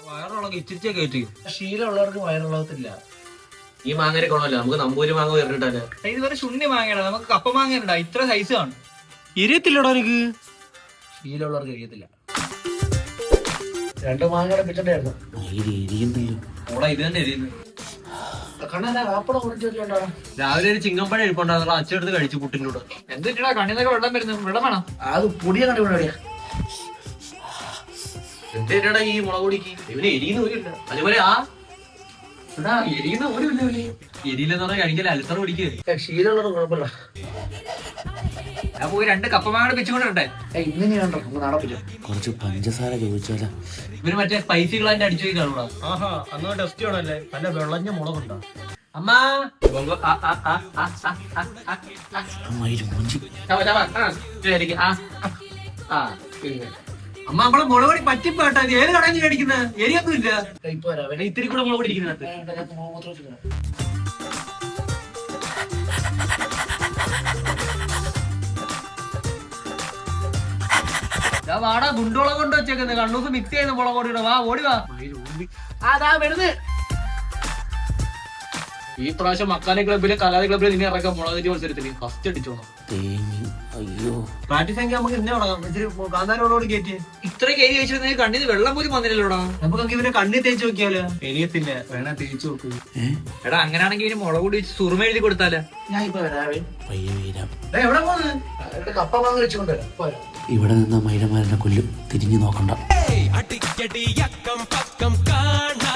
വയറുള്ള ഇച്ചിരിച്ചേ കയറ്റി. ശീലമുള്ളവർക്ക് വയറുള്ളതില്ല. ഈ മാങ്ങരെ കൊള്ളല്ലോ, നമുക്ക് നമ്പൂരി മാങ്ങ കയറിട്ടല്ലേ. ഇത് വരെ ശൂന്യ മാങ്ങയാണ്, നമുക്ക് കപ്പ മാങ്ങ ഉണ്ടാ ഇത്ര സൈസ് ആണ്. എരിയത്തില്ലടോ എനിക്ക്. ശീലമുള്ളവർക്ക് കഴിയത്തില്ല. 2 മാങ്ങയുടെ പിച്ചണ്ടായിരുന്നു. ഓടാ ഇത് തന്നെ എരിയുന്നു. കണ്ണാ കാപ്പടം കുടിച്ചോണ്ടാ. രാവിലെ ഒരു ചിങ്ങമ്പഴം ഇരിപ്പുണ്ടായിരുന്നു, അച്ചെടുത്ത് കഴിച്ചു പുട്ടിൻ്റെ കൂടെ. എന്തിട്ടാ കണ്ണിന്നൊക്കെ വെള്ളം വരുന്നു? വെള്ളം വേണം. അത് പൊടിയെ കണ്ടുപിടിയാ. എന്താ ഈ മുളക് പൊടിക്ക് ഇവന് എരിയുന്ന പോലില്ല. അതുപോലെ എരിയുന്ന പോലും ഇല്ല ഇവന്. എരിയില്ലെന്ന് പറഞ്ഞാൽ കഴിക്കല അൽസർ പിടിക്കുക. ശീലമുള്ളവർ കുഴപ്പമില്ല. ഞാൻ പോയി 2 കപ്പ മാങ്ങ വെച്ചുകൊണ്ടേ. ഇങ്ങനെയാണോ നടപ്പില്ല. കുറച്ച് പഞ്ചസാര ചോദിച്ചാലോ? ഇവന് മറ്റേ സ്പൈസി ഗ്ലാൻഡ് അടിച്ചു പോയി കാണൂടാ. ആഹാ, അന്ന് ടെസ്റ്റ് ചെയ്യണല്ലേ. നല്ല വെള്ളഞ്ഞ മുളകുണ്ടോ? അമ്മ അമ്മ നമ്മളെ മുളക് പൊടി പറ്റിപ്പോട്ടാ. ഏത് കടയിൽ മേടിക്കുന്നത്? എരിയൊന്നും ഇല്ല. ഇപ്പൊ വരാം. ഇത്തിരി കൂടെ മുളക് പൊടി ഇരിക്കുന്നത്. വാടാ, ഗുണ്ടോളം കൊണ്ട് വെച്ചേക്കുന്നത്. കണ്ണൂസ് മിക്സ് ചെയ്യുന്ന മുളക് പൊടിയുടെ. വാ ഓടി വാ. അതാ വരുന്നത്. ഈ പ്രാവശ്യം മക്കാനെ ക്ലബിലെ കലാതി ക്ലബിലെ നിന്നെ ഇറക്കാം മുളക് മത്സരത്തിന്. ഫസ്റ്റ് അടിച്ചോണം. അയ്യോ, പ്രാക്ടീസ് എങ്കിൽ നമുക്ക് ഇന്നെ തുടങ്ങാം. ഇച്ചിരി കാന്താരോട് കയറ്റി. ഇത്ര കയറി കഴിച്ചിരുന്നെങ്കിൽ കണ്ണിന് വെള്ളം പോലും വന്നില്ലല്ലോടാ. നമുക്ക് ഇവനെ കണ്ണി തേച്ച് നോക്കിയാലോ? എരിയത്തില്ല, വേണ തേച്ച് നോക്കൂ. എടാ അങ്ങനെയാണെങ്കിൽ ഇവന് മുളക് പൊടി വെച്ച് സുറുമ എഴുതി കൊടുത്താലേ. ഞാൻ ഇപ്പൊ വരാവേ. പയ്യെ വീരാം. എവിടെ പോകുന്നത്? കപ്പ മാങ്ങ വെച്ചുകൊണ്ട് ഇവിടെ നിന്ന് മൈലമാരനെ കൊല്ലും. തിരിഞ്ഞു നോക്കണ്ട. അടിക്കടി അക്കം പക്കം കാണ